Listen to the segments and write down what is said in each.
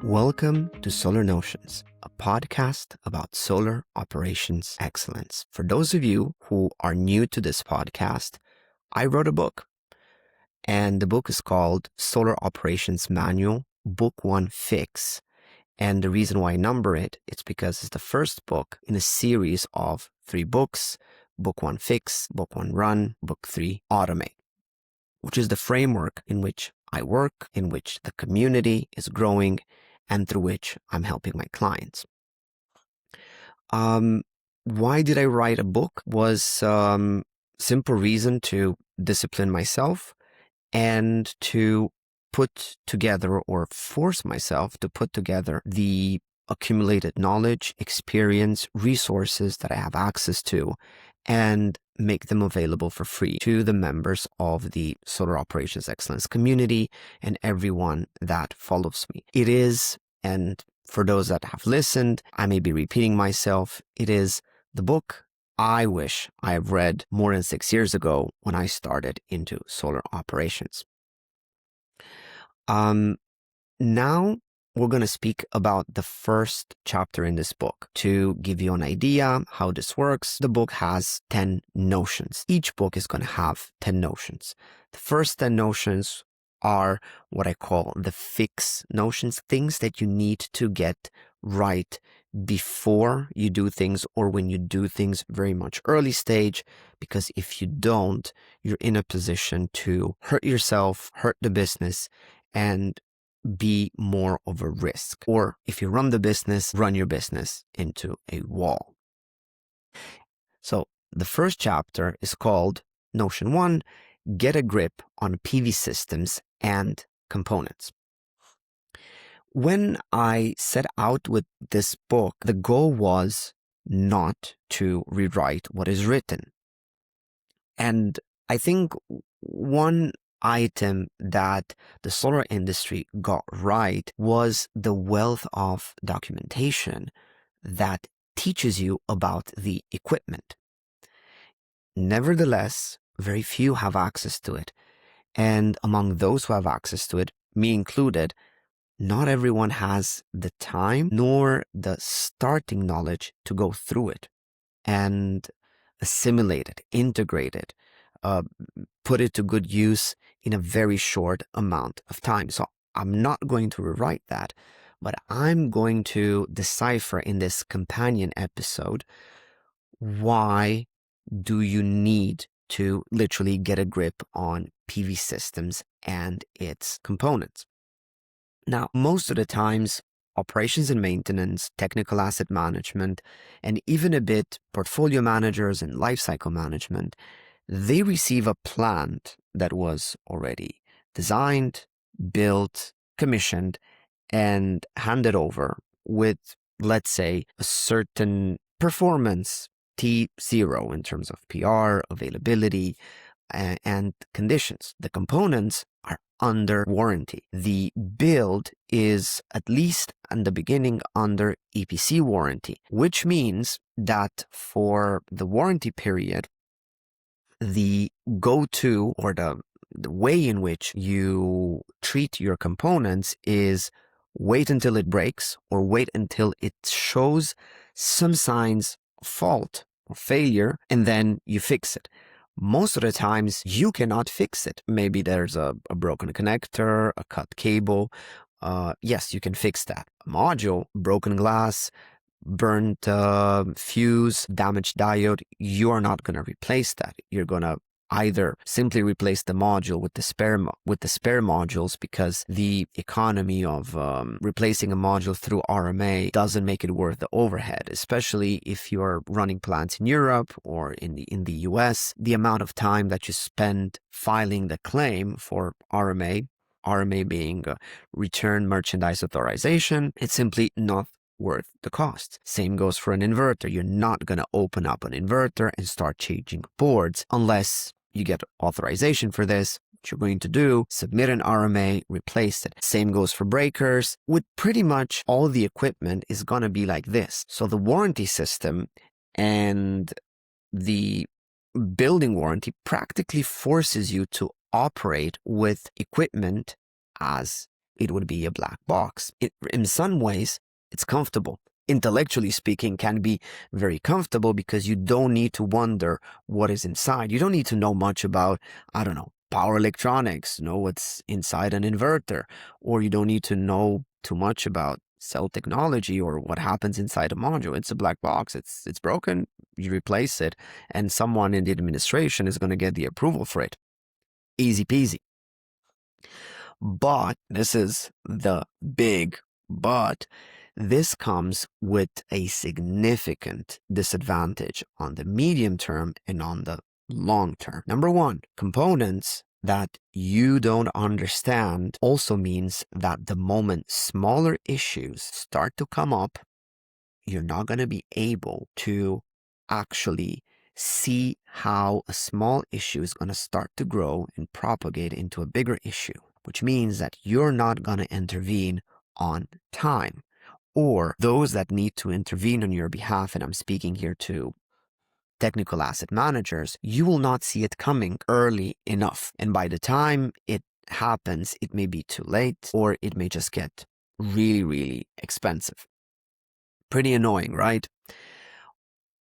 Welcome to Solar Notions, a podcast about solar operations excellence. For those of you who are new to this podcast, I wrote a book, and the book is called Solar Operations Manual, Book 1 Fix. And the reason why I number it, it's because it's the first book in a series of 3 books: Book 1 Fix, Book 1 Run, Book 3 Automate, which is the framework in which I work, in which the community is growing, and through which I'm helping my clients. Why did I write a book? Was simple reason to discipline myself and to put together, or force myself to put together, the accumulated knowledge, experience, resources that I have access to, and make them available for free to the members of the Solar Operations Excellence community and everyone that follows me. It is, and for those that have listened, I may be repeating myself, it is the book I wish I have read more than 6 years ago when I started into solar operations. Now we're going to speak about the first chapter in this book. To give you an idea how this works, the book has 10 notions. Each book is going to have 10 notions. The first 10 notions are what I call the fix notions, things that you need to get right before you do things, or when you do things very much early stage, because if you don't, you're in a position to hurt yourself, hurt the business, and be more of a risk. Or if you run the business, run your business into a wall. So the first chapter is called Notion 1, Get a Grip on PV Systems and Components. When I set out with this book, the goal was not to rewrite what is written. And I think one item that the solar industry got right was the wealth of documentation that teaches you about the equipment. Nevertheless, very few have access to it. And among those who have access to it, me included, not everyone has the time nor the starting knowledge to go through it and assimilate it, integrate it, put it to good use in a very short amount of time. So I'm not going to rewrite that, but I'm going to decipher in this companion episode, why do you need to literally get a grip on PV systems and its components? Now, most of the times, operations and maintenance, technical asset management, and even a bit portfolio managers and lifecycle management, they receive a plant that was already designed, built, commissioned, and handed over with, let's say, a certain performance, T0 in terms of PR, availability, and conditions. The components are under warranty. The build is, at least in the beginning, under EPC warranty, which means that for the warranty period, the go-to, or the way in which you treat your components is wait until it breaks, or wait until it shows some signs of fault or failure, and then you fix it. Most of the times you cannot fix it. Maybe there's a broken connector, a cut cable. Yes, you can fix that. A module, broken glass, burnt fuse, damaged diode, you are not going to replace that. You're going to either simply replace the module with the spare modules, because the economy of replacing a module through RMA doesn't make it worth the overhead, especially if you're running plants in Europe or in the US. The amount of time that you spend filing the claim for RMA being Return Merchandise Authorization, it's simply not worth the cost. Same goes for an inverter. You're not going to open up an inverter and start changing boards unless you get authorization for this. What you're going to do, submit an RMA, replace it. Same goes for breakers. With pretty much all the equipment is going to be like this. So the warranty system and the building warranty practically forces you to operate with equipment as it would be a black box. In some ways, it's comfortable. Intellectually speaking, can be very comfortable because you don't need to wonder what is inside. You don't need to know much about, I don't know, power electronics, know what's inside an inverter, or you don't need to know too much about cell technology or what happens inside a module. It's a black box. It's broken. You replace it, and someone in the administration is going to get the approval for it. Easy peasy. But this is the big but. This comes with a significant disadvantage on the medium term and on the long term. Number one, components that you don't understand also means that the moment smaller issues start to come up, you're not going to be able to actually see how a small issue is going to start to grow and propagate into a bigger issue, which means that you're not going to intervene on time. Or those that need to intervene on your behalf, and I'm speaking here to technical asset managers, you will not see it coming early enough. And by the time it happens, it may be too late, or it may just get really, really expensive. Pretty annoying, right?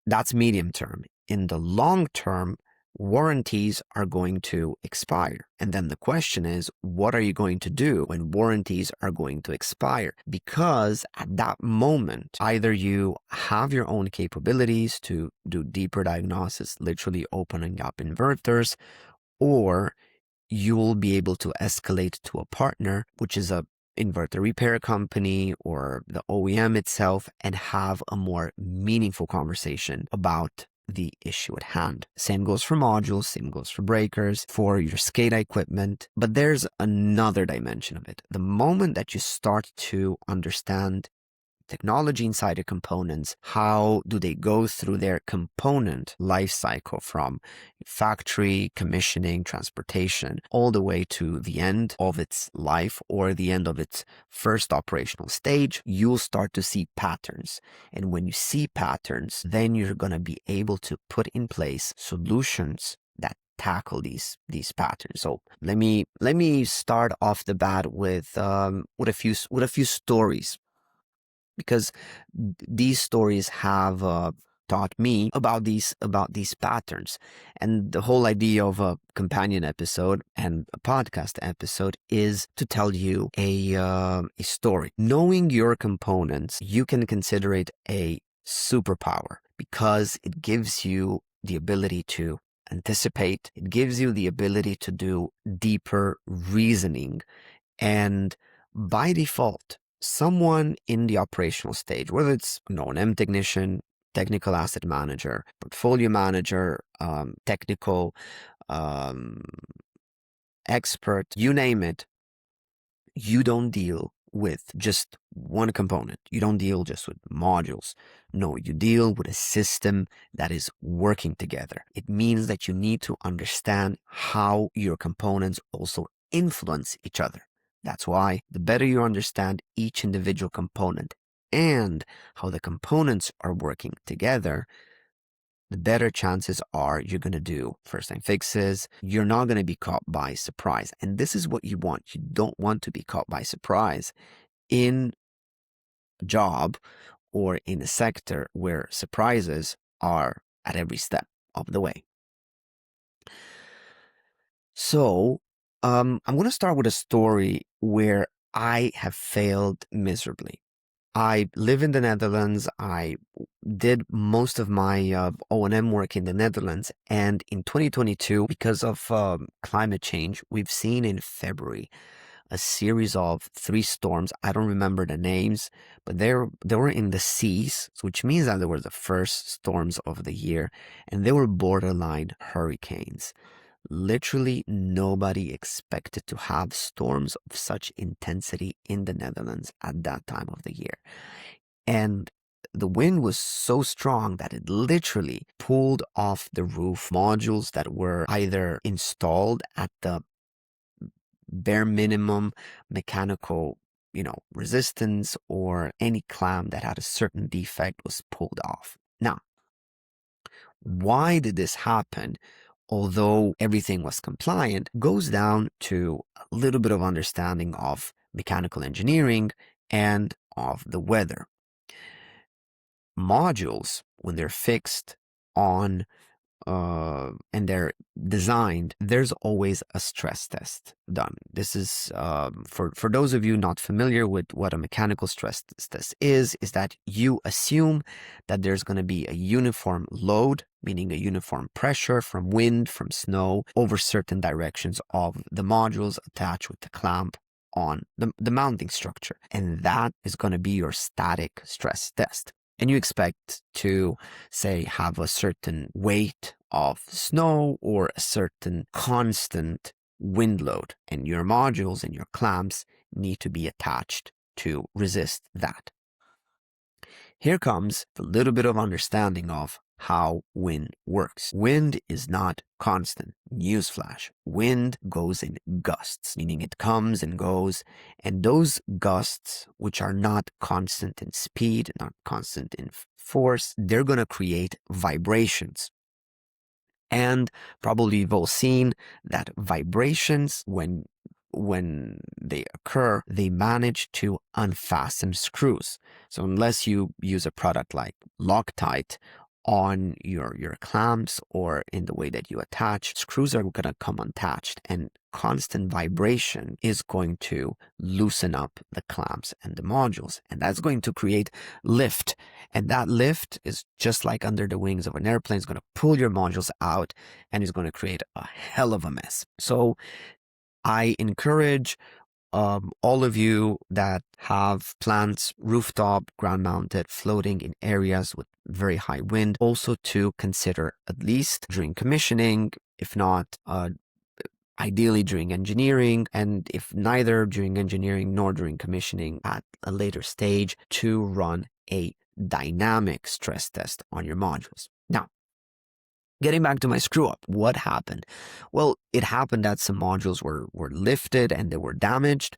That's medium term. In the long term, warranties are going to expire. And then the question is, what are you going to do when warranties are going to expire? Because at that moment, either you have your own capabilities to do deeper diagnosis, literally opening up inverters, or you'll be able to escalate to a partner, which is a inverter repair company or the OEM itself, and have a more meaningful conversation about the issue at hand. Same goes for modules, same goes for breakers, for your SCADA equipment. But there's another dimension of it. The moment that you start to understand technology inside the components, how do they go through their component life cycle from factory, commissioning, transportation, all the way to the end of its life or the end of its first operational stage, you'll start to see patterns. And when you see patterns, then you're going to be able to put in place solutions that tackle these patterns. So let me start off the bat with a few stories, because these stories have taught me about these patterns. And the whole idea of a companion episode and a podcast episode is to tell you a story. Knowing your components, you can consider it a superpower because it gives you the ability to anticipate. It gives you the ability to do deeper reasoning. And by default, someone in the operational stage, whether it's an O&M technician, technical asset manager, portfolio manager, technical expert, you name it, you don't deal with just one component. You don't deal just with modules. No, you deal with a system that is working together. It means that you need to understand how your components also influence each other. That's why the better you understand each individual component and how the components are working together, the better chances are you're going to do first-time fixes. You're not going to be caught by surprise. And this is what you want. You don't want to be caught by surprise in a job or in a sector where surprises are at every step of the way. So, I'm going to start with a story where I have failed miserably. I live in the Netherlands. I did most of my O&M work in the Netherlands. And in 2022, because of climate change, we've seen in February a series of 3 storms. I don't remember the names, but they were in the seas, which means that they were the first storms of the year, and they were borderline hurricanes. Literally nobody expected to have storms of such intensity in the Netherlands at that time of the year. And the wind was so strong that it literally pulled off the roof modules that were either installed at the bare minimum mechanical, resistance, or any clamp that had a certain defect was pulled off. Now, why did this happen? Although everything was compliant, goes down to a little bit of understanding of mechanical engineering and of the weather. Modules, when they're fixed on and they're designed, there's always a stress test done. This is for those of you not familiar with what a mechanical stress test is that you assume that there's going to be a uniform load, meaning a uniform pressure from wind, from snow, over certain directions of the modules attached with the clamp on the mounting structure. And that is going to be your static stress test. And you expect to, say, have a certain weight of snow or a certain constant wind load, and your modules and your clamps need to be attached to resist that. Here comes a little bit of understanding of how wind works. Wind is not constant. Newsflash. Wind goes in gusts, meaning it comes and goes. And those gusts, which are not constant in speed, not constant in force, they're going to create vibrations. And probably you've all seen that vibrations, when they occur, they manage to unfasten screws. So unless you use a product like Loctite on your clamps or in the way that you attach, screws are going to come unattached, and constant vibration is going to loosen up the clamps and the modules, and that's going to create lift. And that lift is just like under the wings of an airplane. It's going to pull your modules out and is going to create a hell of a mess. So I encourage all of you that have plants, rooftop, ground mounted, floating in areas with very high wind, also to consider, at least during commissioning, if not ideally during engineering, and if neither during engineering nor during commissioning at a later stage, to run a dynamic stress test on your modules. Now, getting back to my screw up, what happened? Well, it happened that some modules were lifted and they were damaged.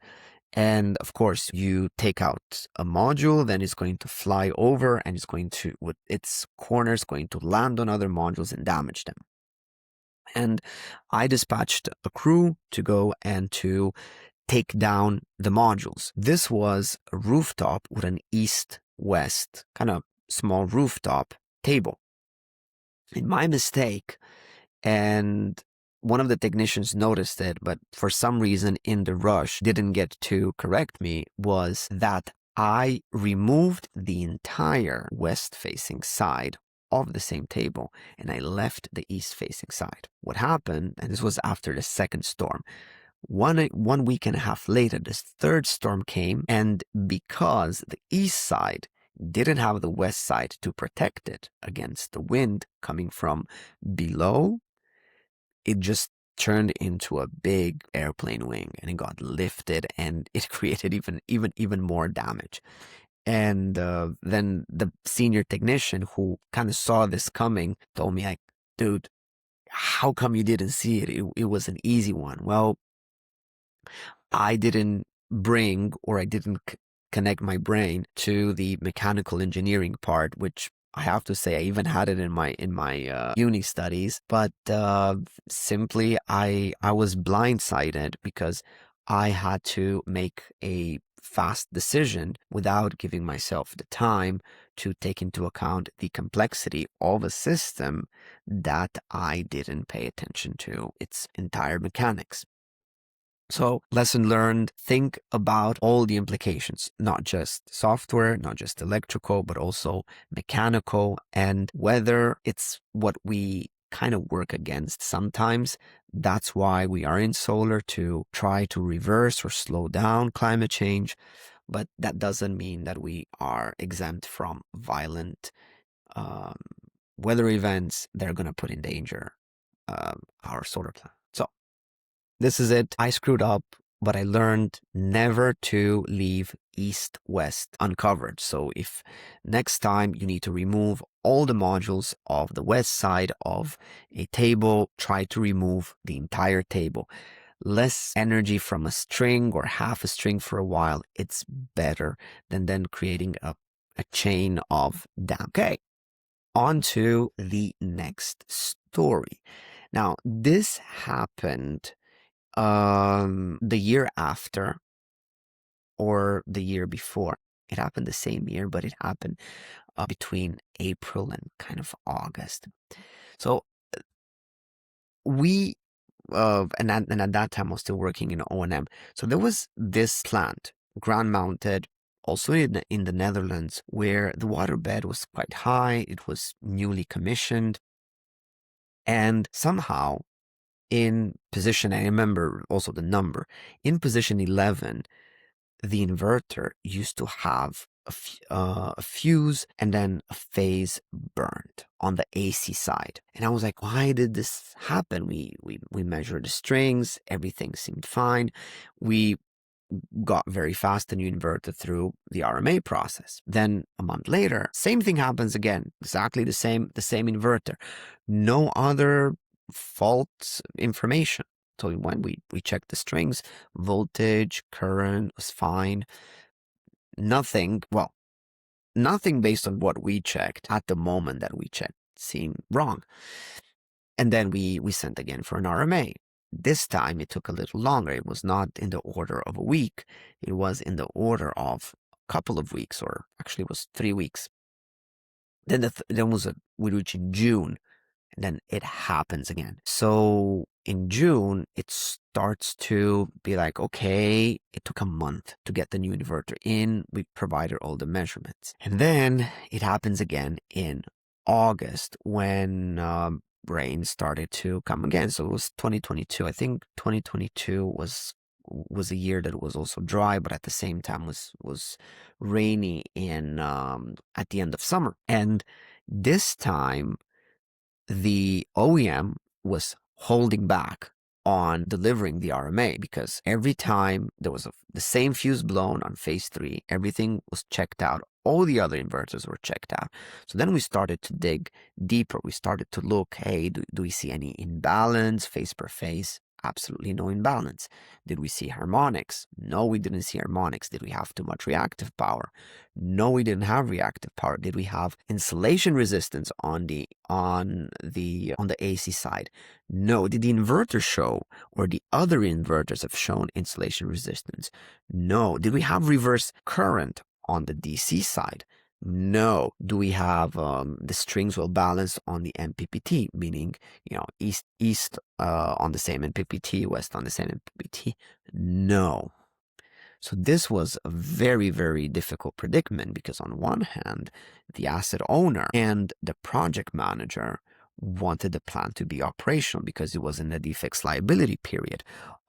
And of course, you take out a module, then it's going to fly over and it's going to, with its corners, going to land on other modules and damage them. And I dispatched a crew to go and to take down the modules. This was a rooftop with an east-west kind of small rooftop table. And my mistake, and one of the technicians noticed it, but for some reason in the rush didn't get to correct me, was that I removed the entire west-facing side of the same table and I left the east-facing side. What happened, and this was after the second storm, one week and a half later, this third storm came, and because the east side didn't have the west side to protect it against the wind coming from below, it just turned into a big airplane wing and it got lifted and it created even more damage. And then the senior technician who kind of saw this coming told me, like, dude, how come you didn't see it? It was an easy one. Well, I didn't bring, or I didn't connect my brain to the mechanical engineering part, which I have to say I even had it in my uni studies, but simply I was blindsided because I had to make a fast decision without giving myself the time to take into account the complexity of a system that I didn't pay attention to its entire mechanics. So, lesson learned, think about all the implications, not just software, not just electrical, but also mechanical, and whether it's what we kind of work against sometimes. That's why we are in solar, to try to reverse or slow down climate change. But that doesn't mean that we are exempt from violent weather events that are going to put in danger our solar plant. So, this is it. I screwed up, but I learned never to leave east-west uncovered. So if next time you need to remove all the modules of the west side of a table, try to remove the entire table. Less energy from a string or half a string for a while, it's better than then creating a chain of damage. Okay, on to the next story. Now, this happened the year after or the year before. It happened the same year, but it happened between April and kind of August. So we and at that time I was still working in O&M. So there was this plant, ground mounted, also in the Netherlands, where the waterbed was quite high. It was newly commissioned, and somehow in position, I remember also the number, in position 11, the inverter used to have a fuse and then a phase burned on the AC side. And I was like, why did this happen? We measured the strings, everything seemed fine. We got very fast a new inverter through the RMA process. Then a month later, same thing happens again, exactly the same inverter. No other fault information. So when we checked the strings, voltage, current was fine. Nothing based on what we checked at the moment that we checked seemed wrong. And then we sent again for an RMA. This time it took a little longer. It was not in the order of a week. It was in the order of a couple of weeks, or actually it was 3 weeks. Then we reached June, and then it happens again. So in June, it starts to be like, okay, it took a month to get the new inverter in. We provided all the measurements. And then it happens again in August when rain started to come again. So it was 2022. I think 2022 was a year that was also dry, but at the same time was rainy in at the end of summer. And this time the OEM was holding back on delivering the RMA, because every time there was the same fuse blown on phase 3, everything was checked out. All the other inverters were checked out. So then we started to dig deeper. We started to look, hey, do we see any imbalance phase per phase? Absolutely no imbalance. Did we see harmonics? No, we didn't see harmonics. Did we have too much reactive power? No, we didn't have reactive power. Did we have insulation resistance on the AC side? No. Did the inverter show, or the other inverters have shown insulation resistance? No. Did we have reverse current on the DC side? No. Do we have the strings well balanced on the MPPT, meaning, east on the same MPPT, west on the same MPPT? No. So this was a very, very difficult predicament, because on one hand, the asset owner and the project manager wanted the plant to be operational because it was in the defects liability period.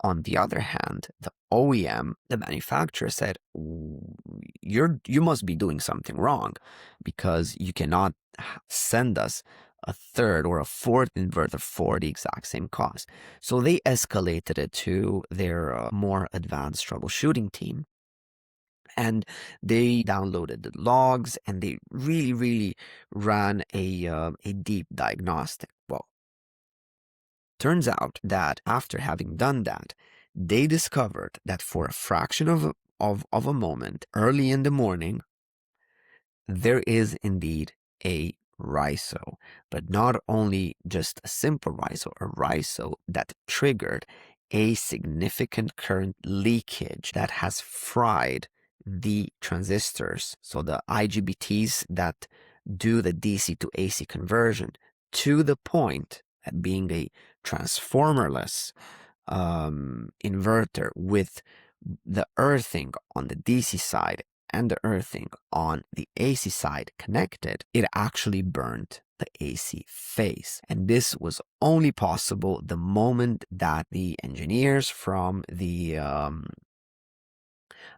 On the other hand, the OEM, the manufacturer, said, you must be doing something wrong, because you cannot send us a third or a fourth inverter for the exact same cost. So they escalated it to their more advanced troubleshooting team. And they downloaded the logs, and they really, really ran a deep diagnostic. Well, turns out that after having done that, they discovered that for a fraction of a moment, early in the morning, there is indeed a RISO, but not only just a simple RISO, a RISO that triggered a significant current leakage that has fried the transistors, so the IGBTs that do the DC to AC conversion, to the point that being a transformerless inverter with the earthing on the DC side and the earthing on the AC side connected, it actually burned the AC phase. And this was only possible the moment that the engineers from the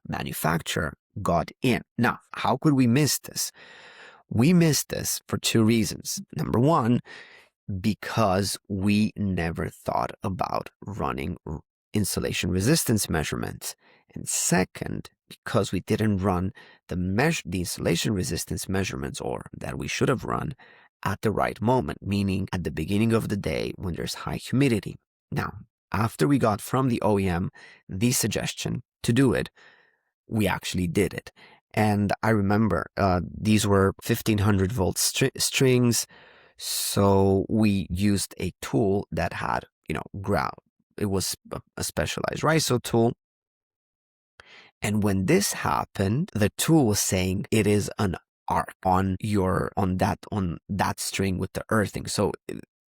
manufacturer got in. Now, how could we miss this? We missed this for 2 reasons. Number one, because we never thought about running insulation resistance measurements. And second, because we didn't run the insulation resistance measurements, or that we should have run, at the right moment, meaning at the beginning of the day when there's high humidity. Now, after we got from the OEM the suggestion to do it, we actually did it. And I remember these were 1500 volt strings. So we used a tool that had, ground. It was a specialized RISO tool. And when this happened, the tool was saying it is an arc on that string with the earthing. So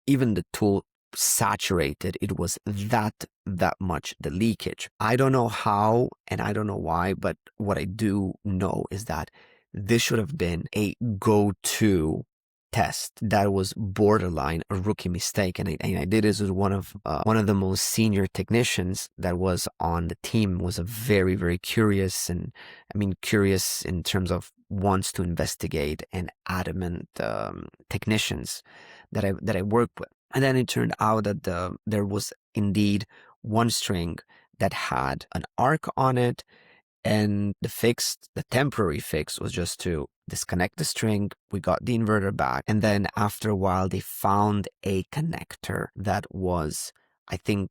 even the tool saturated, it was that much, the leakage. I don't know how and I don't know why, but what I do know is that this should have been a go-to test. That was borderline a rookie mistake, and I did this with one of the most senior technicians that was on the team. Was a very curious, and I mean curious in terms of wants to investigate and adamant technicians that I work with. And then it turned out that there was indeed one string that had an arc on it, and the temporary fix was just to disconnect the string. We got the inverter back, and then after a while they found a connector that was, I think,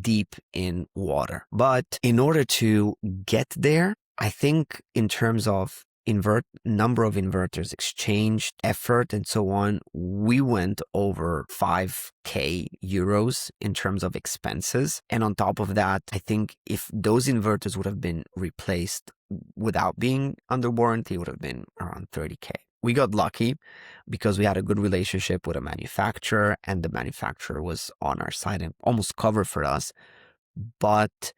deep in water. But in order to get there, I think in terms of number of inverters exchanged, effort, and so on, we went over 5k euros in terms of expenses. And on top of that, I think if those inverters would have been replaced without being under warranty, it would have been around 30k. We got lucky because we had a good relationship with a manufacturer, and the manufacturer was on our side and almost covered for us. But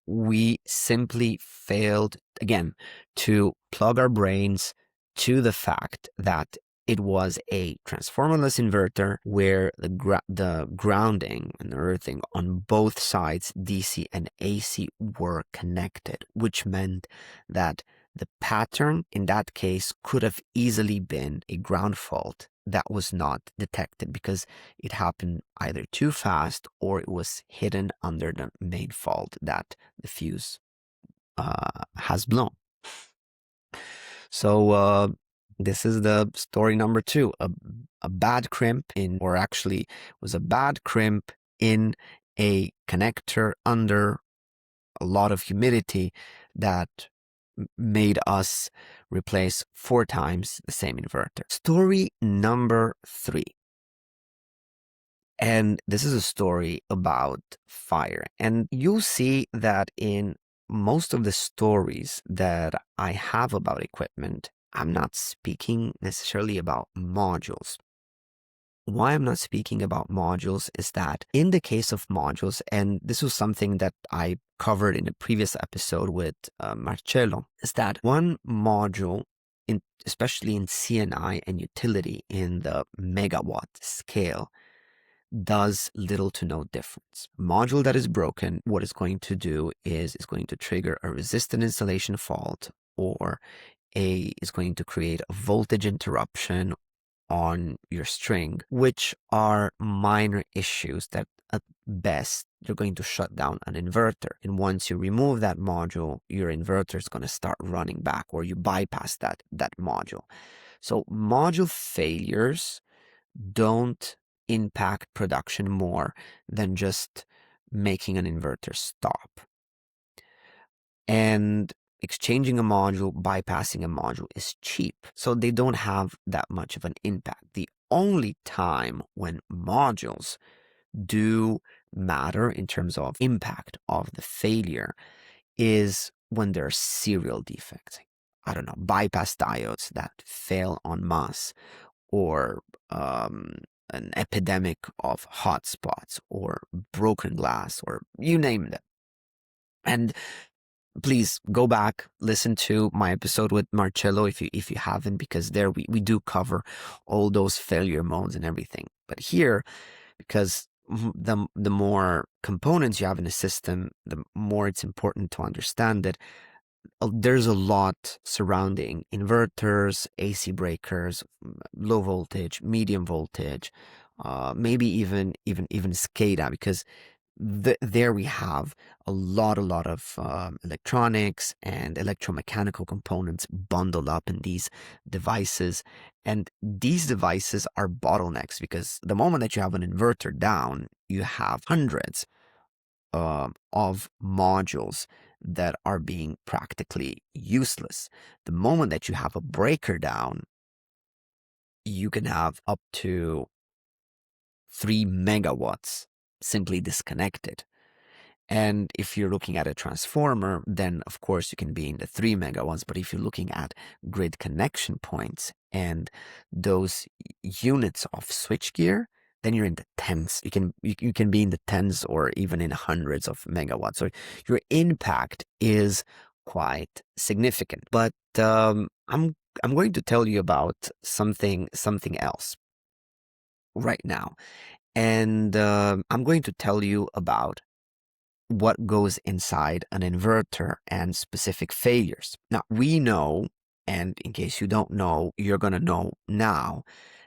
we simply failed, again, to plug our brains to the fact that it was a transformerless inverter where the grounding and the earthing on both sides, DC and AC, were connected, which meant that the pattern in that case could have easily been a ground fault that was not detected because it happened either too fast or it was hidden under the main fault that the fuse has blown. So this is the story number 2, a bad crimp or actually was a bad crimp in a connector under a lot of humidity that made us replace 4 times the same inverter. Story number 3. And this is a story about fire. And you'll see that in most of the stories that I have about equipment, I'm not speaking necessarily about modules. Why I'm not speaking about modules is that in the case of modules, and this was something that I covered in a previous episode with Marcello, is that one module, especially in CNI and utility in the megawatt scale, does little to no difference. A module that is broken, what it's going to do is going to trigger a resistant installation fault, or is going to create a voltage interruption on your string, which are minor issues that at best you're going to shut down an inverter. And once you remove that module, your inverter is going to start running back, or you bypass that module. So module failures don't impact production more than just making an inverter stop. And exchanging a module, bypassing a module is cheap, so they don't have that much of an impact. The only time when modules do matter in terms of impact of the failure is when there are serial defects. I don't know, bypass diodes that fail en masse, or an epidemic of hotspots, or broken glass, or you name it. And please go back, listen to my episode with Marcello if you haven't, because there we do cover all those failure modes and everything. But here, because the more components you have in a system, the more it's important to understand that there's a lot surrounding inverters, AC breakers, low voltage, medium voltage, maybe even SCADA, because there we have a lot of electronics and electromechanical components bundled up in these devices. And these devices are bottlenecks, because the moment that you have an inverter down, you have hundreds of modules that are being practically useless. The moment that you have a breaker down, you can have up to 3 megawatts simply disconnected. And if you're looking at a transformer, then of course you can be in the 3 megawatts. But if you're looking at grid connection points and those units of switchgear, then you're in the tens. You can be in the tens or even in hundreds of megawatts. So your impact is quite significant. But I'm going to tell you about something else right now, and I'm going to tell you about what goes inside an inverter and specific failures. Now, we know, and in case you don't know, you're going to know now,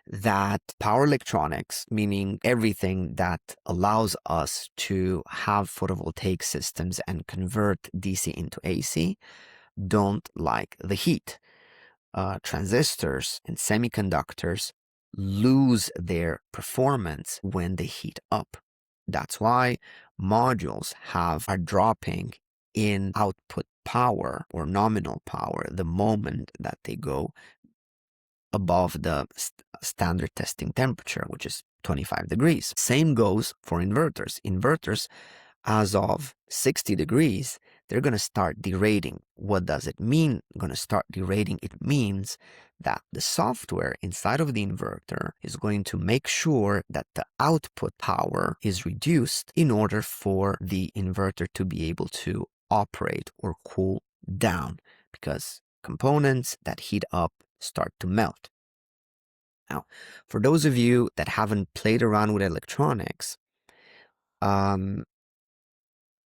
that power electronics, meaning everything that allows us to have photovoltaic systems and convert DC into AC, don't like the heat. Transistors and semiconductors lose their performance when they heat up. That's why modules are dropping in output power or nominal power the moment that they go above the standard testing temperature, which is 25 degrees. Same goes for inverters. Inverters, as of 60 degrees, they're going to start derating. What does it mean, going to start derating? It means that the software inside of the inverter is going to make sure that the output power is reduced in order for the inverter to be able to operate or cool down, because components that heat up start to melt. Now, for those of you that haven't played around with electronics,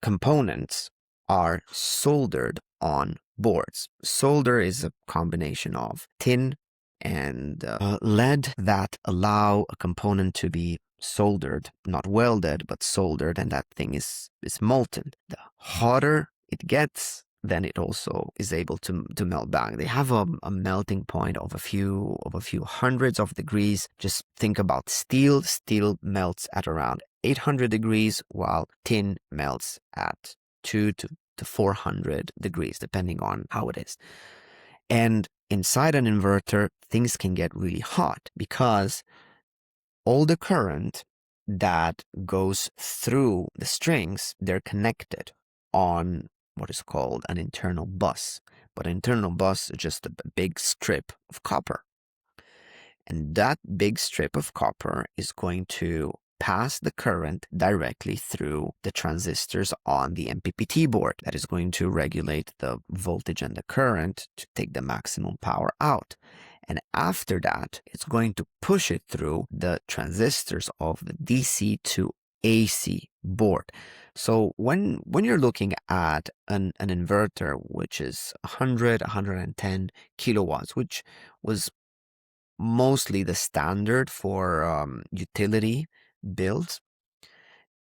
components are soldered on boards. Solder is a combination of tin and lead that allow a component to be soldered, not welded, but soldered, and that thing is molten. The hotter it gets, then it also is able to melt back. They have a melting point of a few hundreds of degrees. Just think about steel. Steel melts at around 800 degrees, while tin melts at 200 to 400 degrees, depending on how it is. And inside an inverter, things can get really hot because all the current that goes through the strings, they're connected on what is called an internal bus. But an internal bus is just a big strip of copper. And that big strip of copper is going to pass the current directly through the transistors on the MPPT board. That is going to regulate the voltage and the current to take the maximum power out. And after that, it's going to push it through the transistors of the DC to AC board. So when you're looking at an inverter, which is 110 kilowatts, which was mostly the standard for utility builds,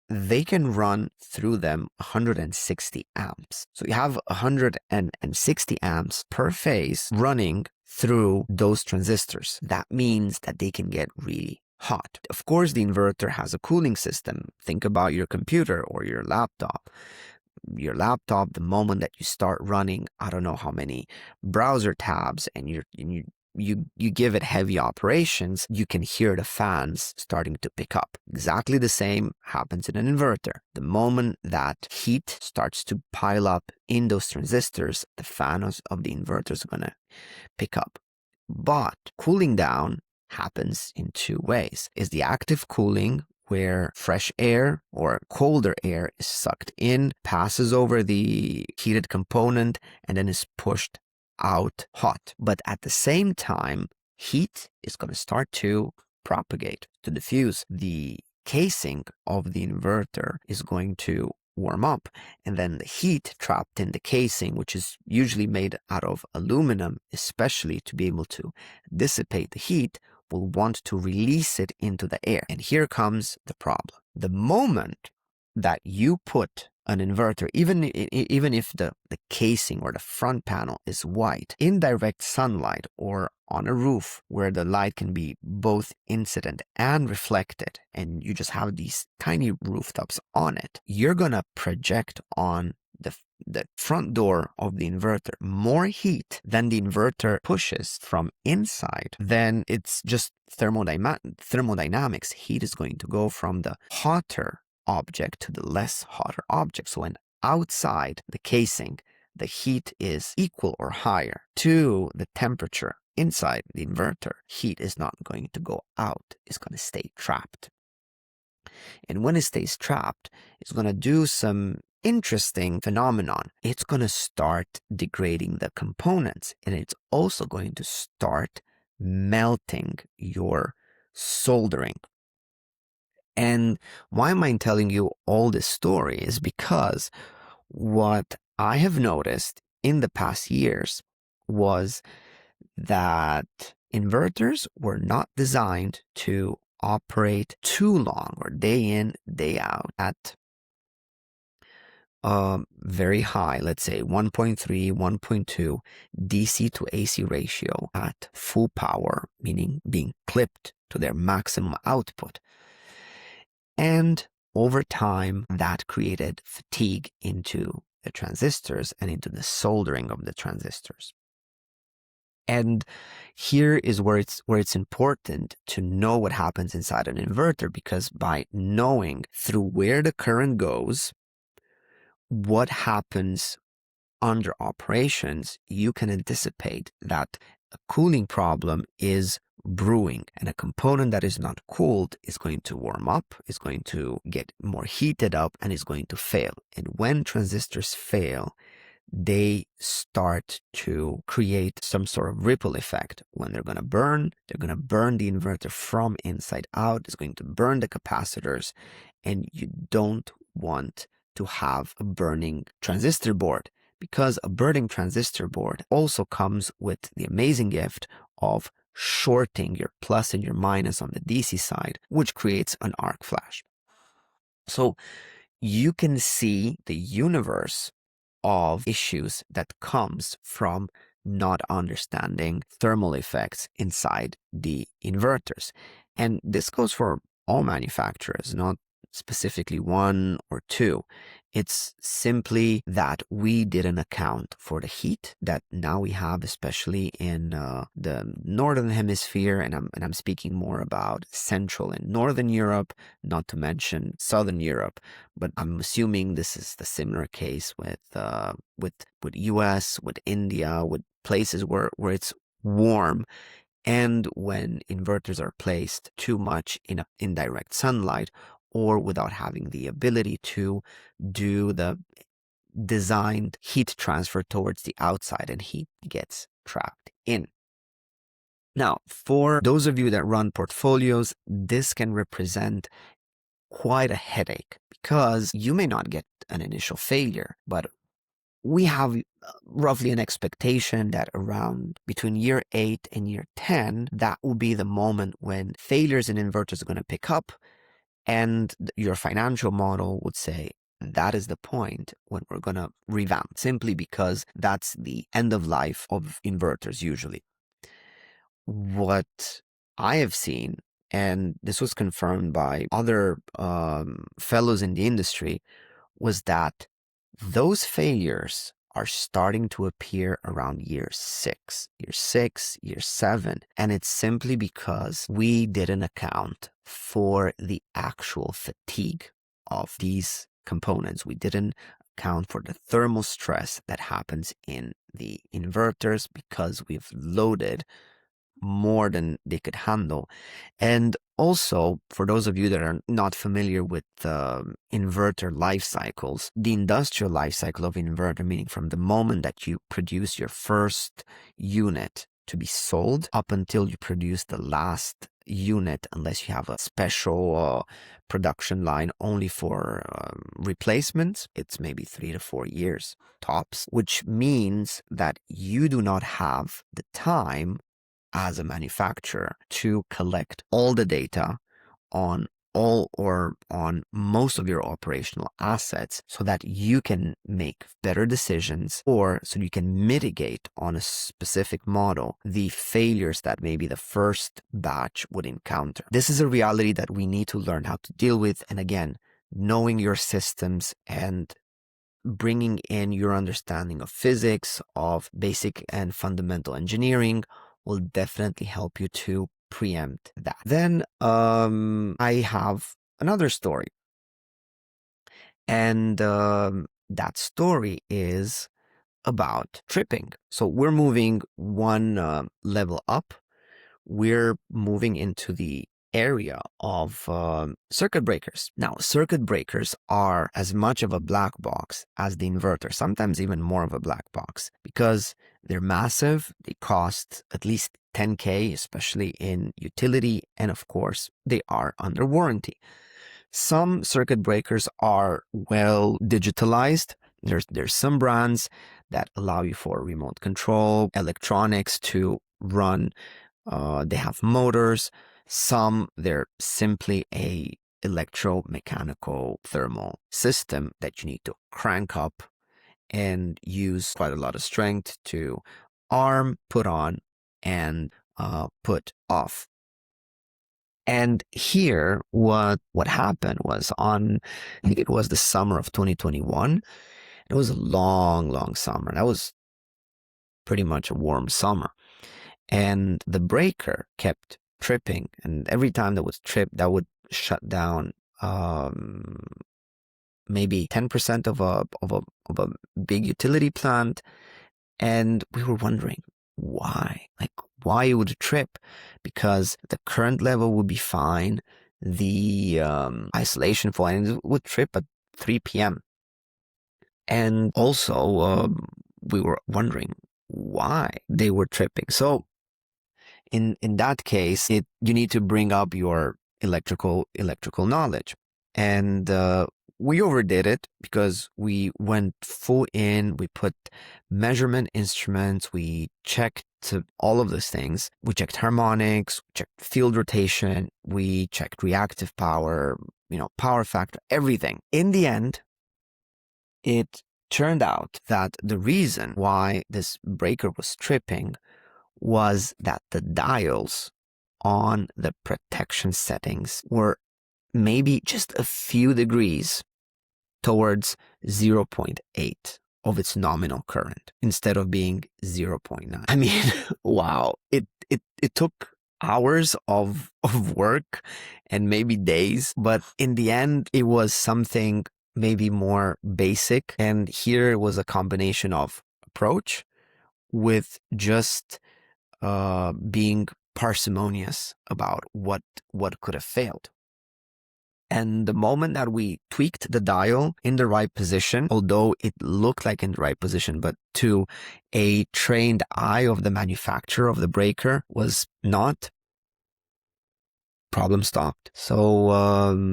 they can run through them 160 amps. So you have 160 amps per phase running through those transistors. That means that they can get really hot. Of course, the inverter has a cooling system. Think about your computer or your laptop. Your laptop, the moment that you start running, I don't know how many browser tabs, and you give it heavy operations, you can hear the fans starting to pick up. Exactly the same happens in an inverter. The moment that heat starts to pile up in those transistors, the fans of the inverter is going to pick up. But cooling down happens in two ways. Is the active cooling, where fresh air or colder air is sucked in, passes over the heated component, and then is pushed out hot. But at the same time, heat is going to start to propagate, to diffuse. The casing of the inverter is going to warm up, and then the heat trapped in the casing, which is usually made out of aluminum, especially to be able to dissipate the heat, will want to release it into the air. And here comes the problem. The moment that you put an inverter, even if the casing or the front panel is white, in direct sunlight or on a roof where the light can be both incident and reflected, and you just have these tiny rooftops on it, you're gonna project on the front door of the inverter more heat than the inverter pushes from inside. Then it's just thermodynamics. Heat is going to go from the hotter object to the less hotter object. So when outside the casing, the heat is equal or higher to the temperature inside the inverter, heat is not going to go out, it's going to stay trapped. And when it stays trapped, it's going to do some interesting phenomenon. It's going to start degrading the components, and it's also going to start melting your soldering. And why am I telling you all this story is because what I have noticed in the past years was that inverters were not designed to operate too long or day in, day out at very high, let's say 1.3, 1.2 DC to AC ratio at full power, meaning being clipped to their maximum output. And over time, that created fatigue into the transistors and into the soldering of the transistors. And here is where it's important to know what happens inside an inverter, because by knowing through where the current goes, what happens under operations, you can anticipate that a cooling problem is brewing, and a component that is not cooled is going to warm up, is going to get more heated up, and is going to fail. And when transistors fail, they start to create some sort of ripple effect. When they're going to burn the inverter from inside out. It's going to burn the capacitors, and you don't want to have a burning transistor board, because a burning transistor board also comes with the amazing gift of shorting your plus and your minus on the DC side, which creates an arc flash. So you can see the universe of issues that comes from not understanding thermal effects inside the inverters. And this goes for all manufacturers, not specifically one or two. It's simply that we didn't account for the heat that now we have, especially in the northern hemisphere, and I'm speaking more about Central and Northern Europe, not to mention Southern Europe. But I'm assuming this is the similar case with US, with India, with places where it's warm. And when inverters are placed too much in indirect sunlight, or without having the ability to do the designed heat transfer towards the outside, and heat gets trapped in. Now, for those of you that run portfolios, this can represent quite a headache, because you may not get an initial failure, but we have roughly an expectation that around between year 8 and year 10, that will be the moment when failures in inverters are going to pick up. And your financial model would say that is the point when we're going to revamp, simply because that's the end of life of inverters usually. What I have seen, and this was confirmed by other fellows in the industry, was that those failures are starting to appear around year 6, year 7. And it's simply because we didn't account for the actual fatigue of these components. We didn't account for the thermal stress that happens in the inverters, because we've loaded more than they could handle. And also, for those of you that are not familiar with inverter life cycles, the industrial life cycle of inverter, meaning from the moment that you produce your first unit to be sold up until you produce the last unit, unless you have a special production line only for replacements, it's maybe 3 to 4 years tops, which means that you do not have the time as a manufacturer to collect all the data on all or on most of your operational assets, so that you can make better decisions, or so you can mitigate on a specific model the failures that maybe the first batch would encounter. This is a reality that we need to learn how to deal with. And again, knowing your systems and bringing in your understanding of physics, of basic and fundamental engineering, will definitely help you to preempt that. Then I have another story. And that story is about tripping. So we're moving one level up. We're moving into the area of circuit breakers. Now, circuit breakers are as much of a black box as the inverter, sometimes even more of a black box, because they're massive. They cost at least 10K, especially in utility, and of course, they are under warranty. Some circuit breakers are well digitalized. There's some brands that allow you for remote control, electronics to run. They have motors. Some, they're simply a electromechanical thermal system that you need to crank up and use quite a lot of strength to arm, put on, and put off. And here, what happened was I think it was the summer of 2021. It was a long, long summer. That was pretty much a warm summer. And the breaker kept tripping. And every time that would trip, that would shut down maybe 10% of a big utility plant. And we were wondering why, why it would trip, because the current level would be fine. The isolation point would trip at 3 p.m. And also, we were wondering why they were tripping. So in that case, you need to bring up your electrical knowledge. And we overdid it because we went full in. We put measurement instruments. We checked all of those things. We checked harmonics, checked field rotation. We checked reactive power, power factor, everything. In the end, it turned out that the reason why this breaker was tripping was that the dials on the protection settings were maybe just a few degrees towards 0.8 of its nominal current instead of being 0.9. I mean, wow. It took hours of work and maybe days, but in the end, it was something maybe more basic. And here it was a combination of approach with just being parsimonious about what could have failed. And the moment that we tweaked the dial in the right position, although it looked like in the right position, but to a trained eye of the manufacturer of the breaker was not, problem stopped. So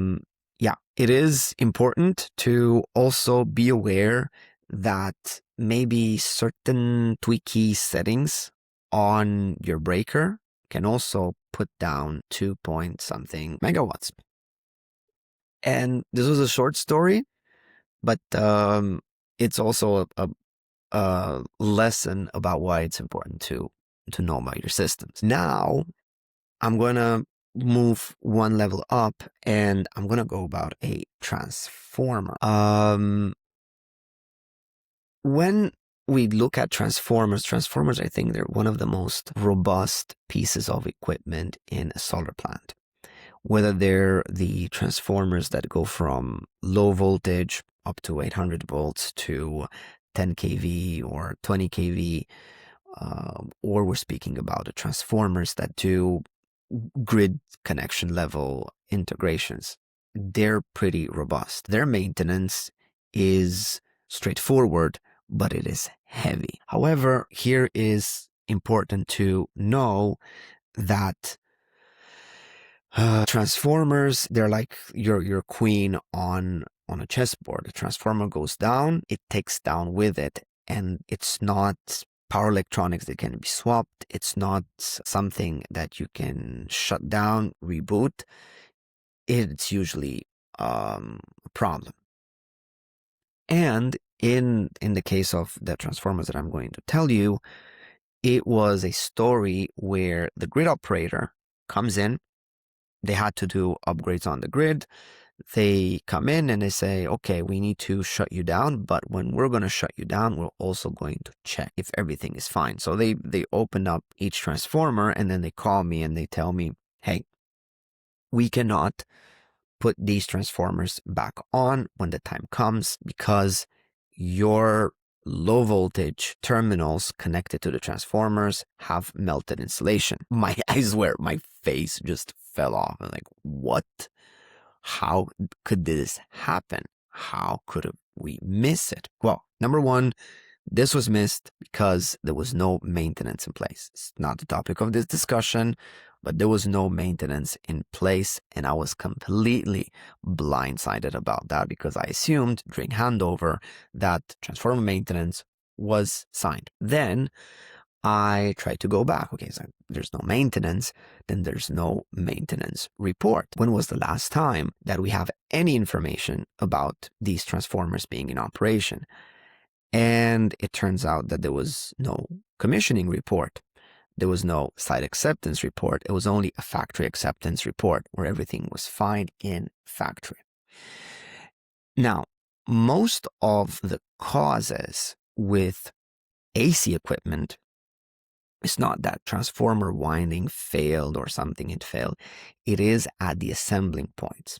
yeah, it is important to also be aware that maybe certain tweaky settings on your breaker can also put down 2 point something megawatts. And this was a short story, but it's also a lesson about why it's important to know about your systems. Now, I'm going to move one level up and I'm going to go about a transformer. When we look at transformers, I think they're one of the most robust pieces of equipment in a solar plant. Whether they're the transformers that go from low voltage up to 800 volts to 10 kV or 20 kV, or we're speaking about the transformers that do grid connection level integrations, they're pretty robust. Their maintenance is straightforward, but it is heavy. However, here is important to know that transformers, they're like your queen on a chessboard. The transformer goes down, it takes down with it, and it's not power electronics that can be swapped. It's not something that you can shut down, reboot. It's usually a problem. And in the case of the transformers that I'm going to tell you, it was a story where the grid operator comes in. They had to do upgrades on the grid. They come in and they say, okay, we need to shut you down, but when we're going to shut you down, we're also going to check if everything is fine. So they open up each transformer and then they call me and they tell me, hey, we cannot put these transformers back on when the time comes because your low voltage terminals connected to the transformers have melted insulation. I swear, my face just fell off. I'm like, what? How could this happen? How could we miss it? Well, number one, this was missed because there was no maintenance in place. It's not the topic of this discussion, but there was no maintenance in place, and I was completely blindsided about that because I assumed during handover that transformer maintenance was signed. Then I tried to go back. Okay, so there's no maintenance, then there's no maintenance report. When was the last time that we have any information about these transformers being in operation? And it turns out that there was no commissioning report. There was no site acceptance report. It was only a factory acceptance report where everything was fine in factory. Now, most of the causes with AC equipment, it's not that transformer winding failed or something had failed. It is at the assembling points.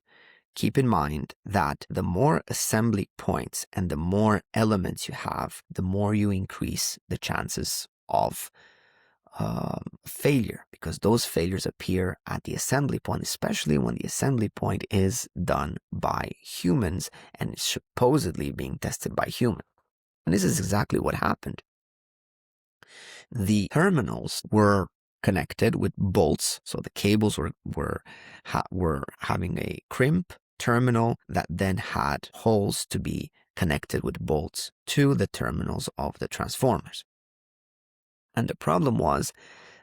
Keep in mind that the more assembly points and the more elements you have, the more you increase the chances of failure, because those failures appear at the assembly point, especially when the assembly point is done by humans and is supposedly being tested by humans. And this is exactly what happened. The terminals were connected with bolts, so the cables were having a crimp terminal that then had holes to be connected with bolts to the terminals of the transformers. And the problem was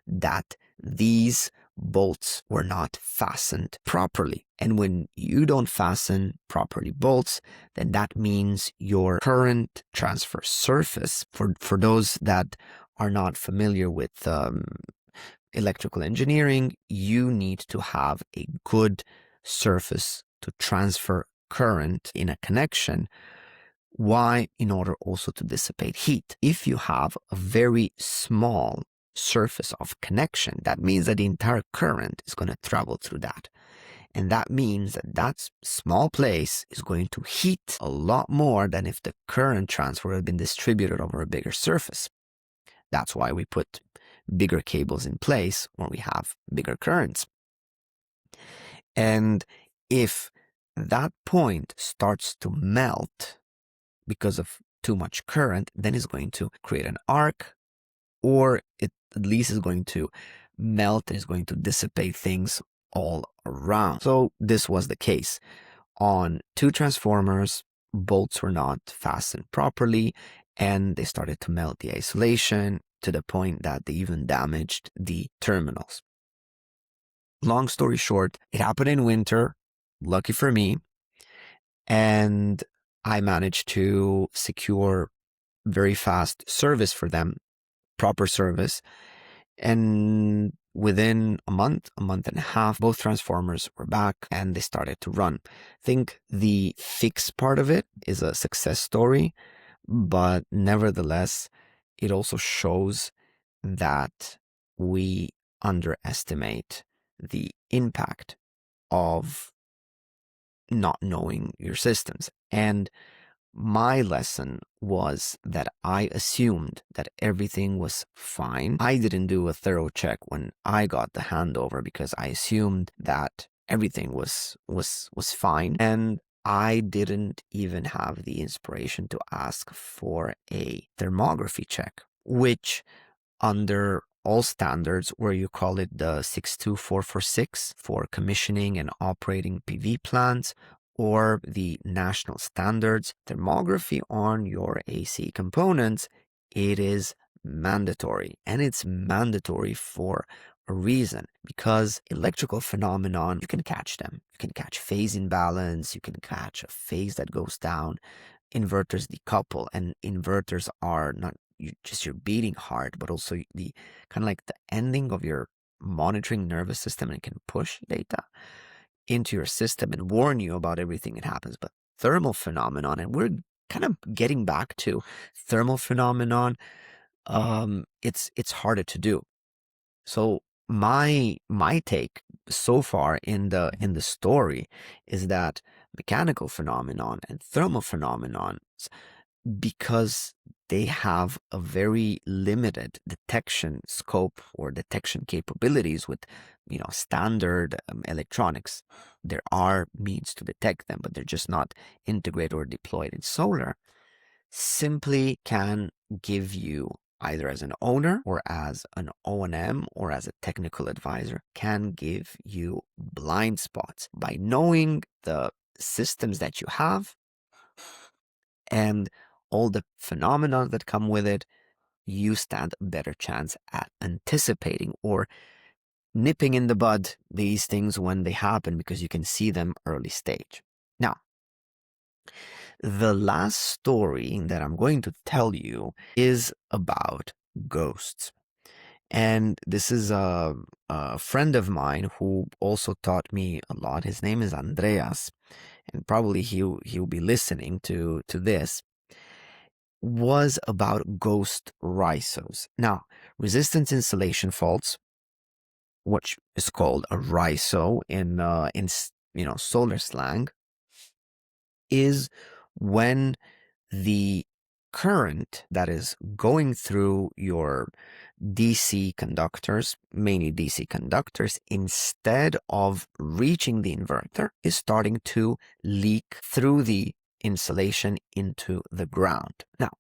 that these bolts were not fastened properly. And when you don't fasten properly bolts, then that means your current transfer surface, for those that are not familiar with electrical engineering, you need to have a good surface to transfer current in a connection. Why? In order also to dissipate heat. If you have a very small surface of connection, that means that the entire current is going to travel through that. And that means that that small place is going to heat a lot more than if the current transfer had been distributed over a bigger surface. That's why we put bigger cables in place when we have bigger currents. And if that point starts to melt because of too much current, then it's going to create an arc, or it at least is going to melt and is going to dissipate things all around. So this was the case. On two transformers, bolts were not fastened properly, and they started to melt the isolation to the point that they even damaged the terminals. Long story short, it happened in winter, lucky for me, and I managed to secure very fast service for them, proper service. And within a month and a half, both transformers were back and they started to run. I think the fix part of it is a success story, but nevertheless, it also shows that we underestimate the impact of not knowing your systems. And my lesson was that I assumed that everything was fine. I didn't do a thorough check when I got the handover because I assumed that everything was fine. And I didn't even have the inspiration to ask for a thermography check, which under all standards, where you call it the 62446 for commissioning and operating PV plants, or the national standards, thermography on your AC components, it is mandatory. And it's mandatory for a reason, because electrical phenomenon, you can catch them. You can catch phase imbalance, you can catch a phase that goes down. Inverters decouple, and inverters are not just your beating heart, but also the kind of like the ending of your monitoring nervous system, and it can push data into your system and warn you about everything that happens. But thermal phenomenon, and we're kind of getting back to thermal phenomenon, it's harder to do. So my take so far in the story is that mechanical phenomenon and thermal phenomenon, because they have a very limited detection scope or detection capabilities with, standard electronics. There are means to detect them, but they're just not integrated or deployed in solar. Simply can give you, either as an owner or as an O&M or as a technical advisor, can give you blind spots. By knowing the systems that you have and all the phenomena that come with it, you stand a better chance at anticipating or nipping in the bud these things when they happen, because you can see them early stage. Now, the last story that I'm going to tell you is about ghosts. And this is a friend of mine who also taught me a lot. His name is Andreas, and probably he'll be listening to this. Was about ghost RISOs. Now, resistance insulation faults, which is called a RISO in solar slang, is when the current that is going through your DC conductors, mainly DC conductors, instead of reaching the inverter, is starting to leak through the insulation into the ground. Now,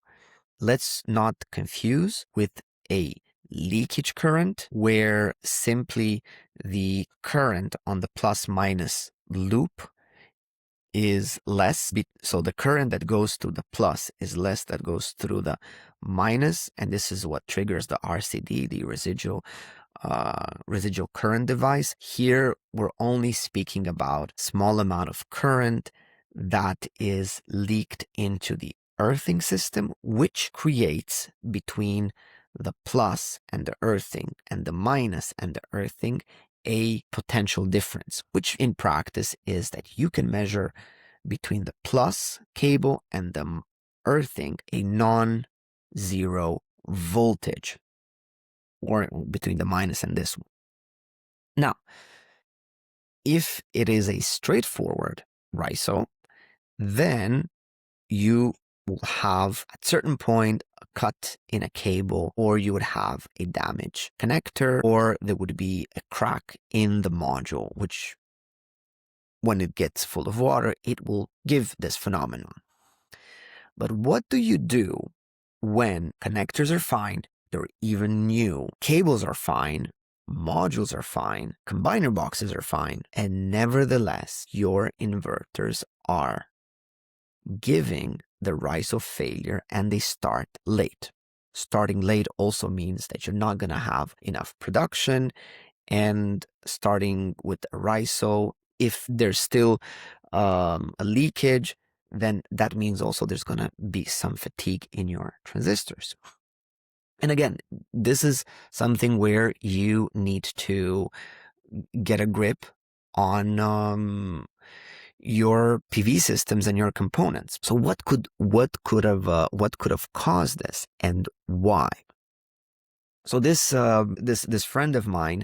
let's not confuse with a leakage current, where simply the current on the plus minus loop is less. So the current that goes to the plus is less that goes through the minus, and this is what triggers the RCD, the residual current device. Here we're only speaking about small amount of current that is leaked into the earthing system, which creates between the plus and the earthing and the minus and the earthing a potential difference, which in practice is that you can measure between the plus cable and the earthing a non-zero voltage, or between the minus and this one. Now, if it is a straightforward RISO, then you will have at certain point a cut in a cable, or you would have a damaged connector, or there would be a crack in the module, which when it gets full of water, it will give this phenomenon. But what do you do when connectors are fine, they're even new, cables are fine, modules are fine, combiner boxes are fine, and nevertheless your inverters are giving the RISO failure and they start late? Starting late also means that you're not going to have enough production, and starting with a RISO, if there's still a leakage, then that means also there's going to be some fatigue in your transistors. And again, this is something where you need to get a grip on your PV systems and your components. So what could have caused this, and why? So this friend of mine,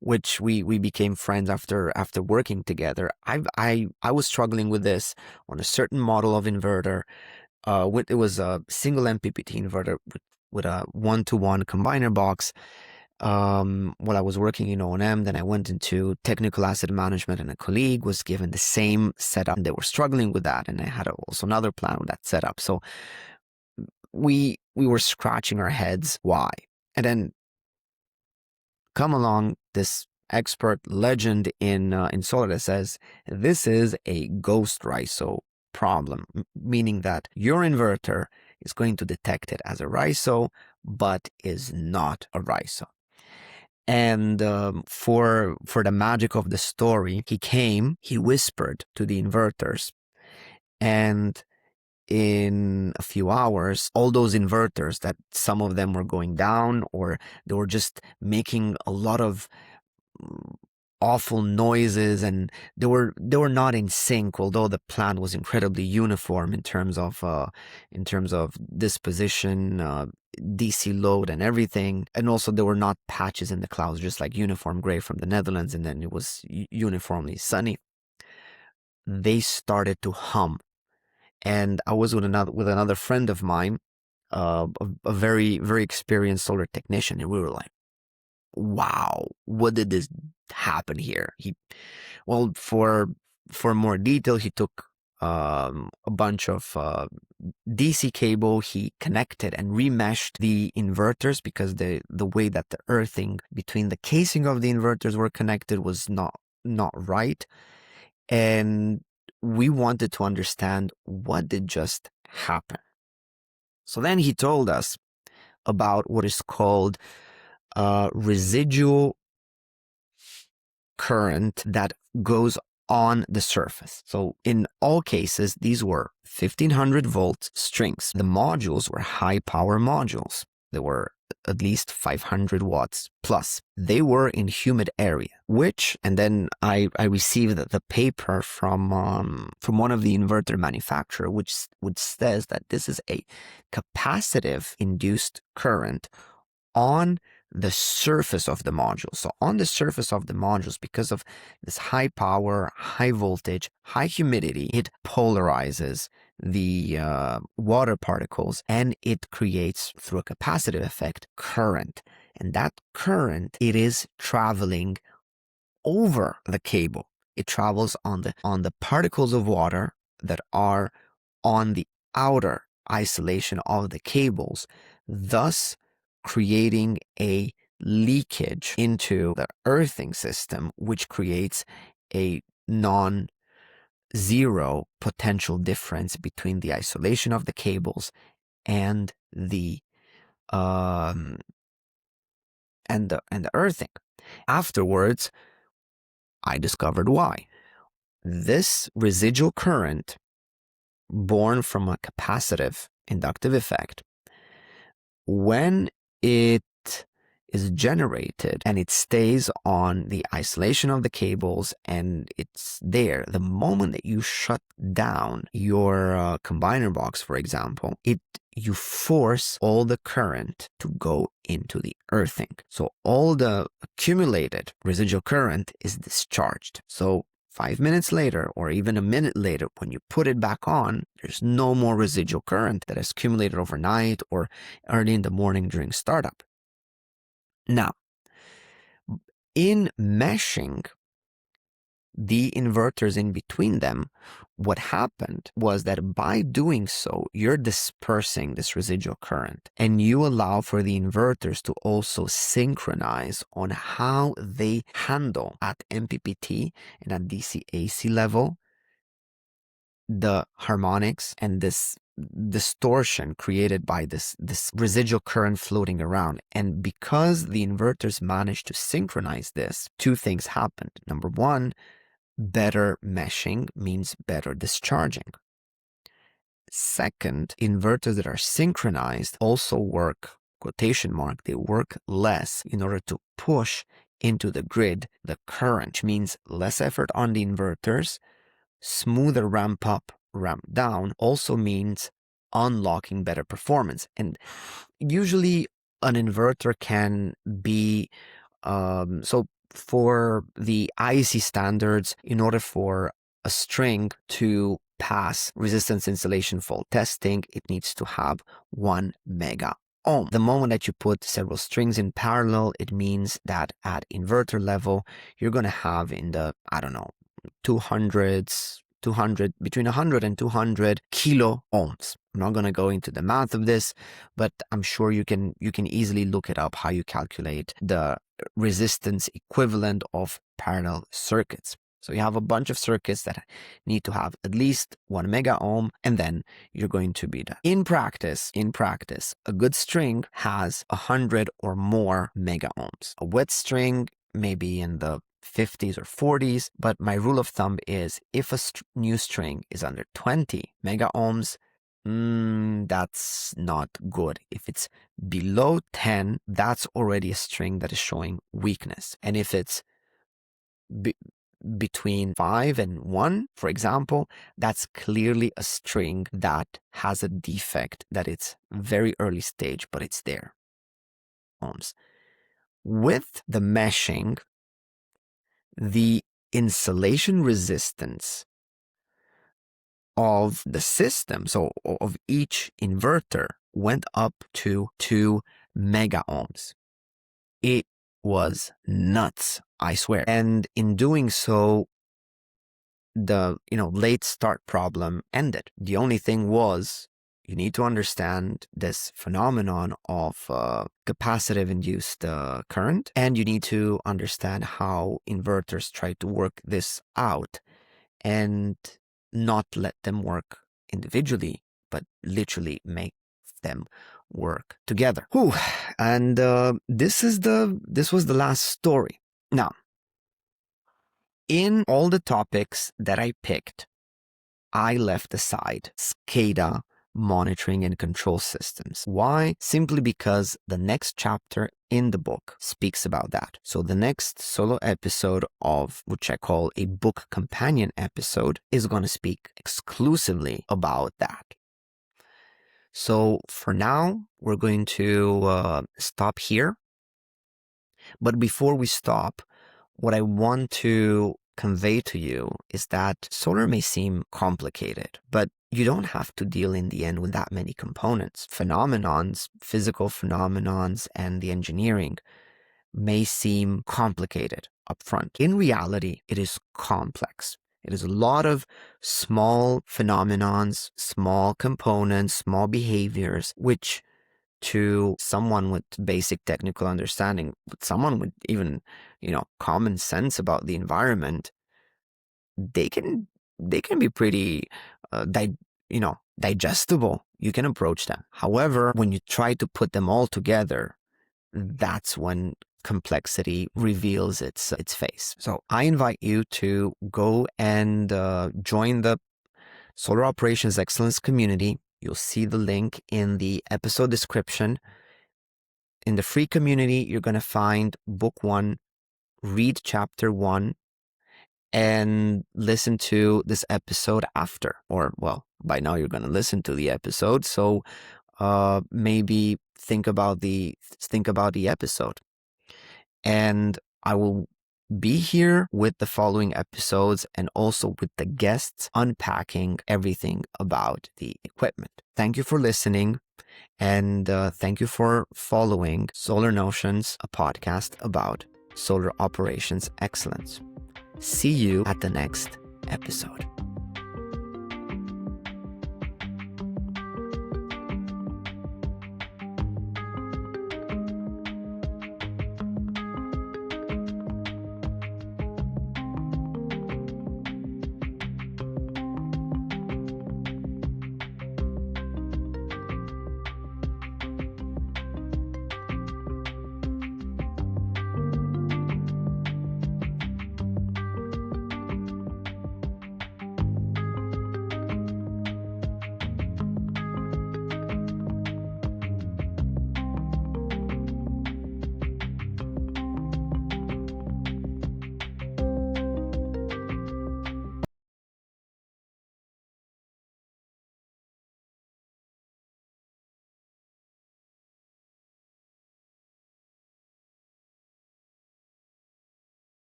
which we became friends after working together, I was struggling with this on a certain model of inverter. It was a single MPPT inverter with a 1-to-1 combiner box. While I was working in O&M, then I went into technical asset management, and a colleague was given the same setup. They were struggling with that, and I had also another plan with that setup. So we were scratching our heads why. And then come along this expert legend in solar that says this is a ghost RISO problem, meaning that your inverter is going to detect it as a RISO, but is not a RISO. And for the magic of the story, he whispered to the inverters, and in a few hours, all those inverters that some of them were going down, or they were just making a lot of awful noises, and they were not in sync, although the plant was incredibly uniform in terms of disposition, DC load and everything. And also there were not patches in the clouds, just like uniform gray from the Netherlands, and then it was uniformly sunny. They started to hum. And I was with another friend of mine, a very, very experienced solar technician, and we were like, wow, what did this happen here? For more detail, he took a bunch of DC cable. He connected and remeshed the inverters, because the way that the earthing between the casing of the inverters were connected was not right. And we wanted to understand what did just happen. So then he told us about what is called residual current that goes on the surface. So in all cases, these were 1500 volt strings. The modules were high power modules. They were at least 500 watts plus. They were in humid area, and then I received the paper from one of the inverter manufacturer, which says that this is a capacitive induced current on the surface of the module. So on the surface of the modules, because of this high power, high voltage, high humidity, it polarizes the water particles, and it creates, through a capacitive effect, current. And that current, it is traveling over the cable. It travels on the particles of water that are on the outer isolation of the cables, thus creating a leakage into the earthing system, which creates a non-zero potential difference between the isolation of the cables and the earthing. Afterwards, I discovered why. This residual current, born from a capacitive inductive effect, when it is generated and it stays on the isolation of the cables and it's there, the moment that you shut down your combiner box, for example, you force all the current to go into the earthing. So all the accumulated residual current is discharged. So 5 minutes later, or even a minute later, when you put it back on, there's no more residual current that has accumulated overnight or early in the morning during startup. Now, in meshing the inverters in between them, what happened was that by doing so, you're dispersing this residual current, and you allow for the inverters to also synchronize on how they handle at MPPT and at DC-AC level the harmonics and this distortion created by this residual current floating around. And because the inverters managed to synchronize this, two things happened. Number one, better meshing means better discharging. Second, inverters that are synchronized also work, quotation mark, they work less in order to push into the grid the current, which means less effort on the inverters, smoother ramp up, ramp down, also means unlocking better performance. And usually an inverter can be, so for the IEC standards, in order for a string to pass resistance insulation fault testing, it needs to have 1 mega ohm. The moment that you put several strings in parallel, it means that at inverter level, you're going to have in the, I don't know, 200s, between 100 and 200 kilo ohms. I'm not going to go into the math of this, but I'm sure you can easily look it up, how you calculate the resistance equivalent of parallel circuits. So you have a bunch of circuits that need to have at least 1 mega ohm, and then you're going to be done. In practice, a good string has 100 or more mega ohms. A wet string may be in the 50s or 40s, but my rule of thumb is if a new string is under 20 mega ohms, that's not good. If it's below 10, that's already a string that is showing weakness. And if it's between 5 and 1, for example, that's clearly a string that has a defect, that it's very early stage, but it's there. Ohms. With the meshing, the insulation resistance of the system, so of each inverter, went up to 2 mega ohms. It was nuts, I swear. And in doing so, the late start problem ended. The only thing was, you need to understand this phenomenon of capacitive-induced current, and you need to understand how inverters try to work this out and not let them work individually, but literally make them work together. Whew. And this was the last story. Now, in all the topics that I picked, I left aside SCADA monitoring and control systems. Why? Simply because the next chapter in the book speaks about that. So the next solo episode, of which I call a book companion episode, is going to speak exclusively about that. So for now, we're going to stop here. But before we stop, what I want to convey to you is that solar may seem complicated, but you don't have to deal in the end with that many components. Phenomenons, physical phenomenons, and the engineering may seem complicated up front. In reality, it is complex. It is a lot of small phenomenons, small components, small behaviors, which to someone with basic technical understanding, with someone with even, common sense about the environment, they can be pretty, digestible. You can approach them. However, when you try to put them all together, that's when complexity reveals its face. So I invite you to go and join the Solar Operations Excellence community. You'll see the link in the episode description. In the free community, you're going to find book 1, read chapter 1, and listen to this episode after. Or, well, by now you're going to listen to the episode. So maybe think about the episode. And I will be here with the following episodes and also with the guests unpacking everything about the equipment. Thank you for listening, and thank you for following Solar Notions, a podcast about solar operations excellence. See you at the next episode.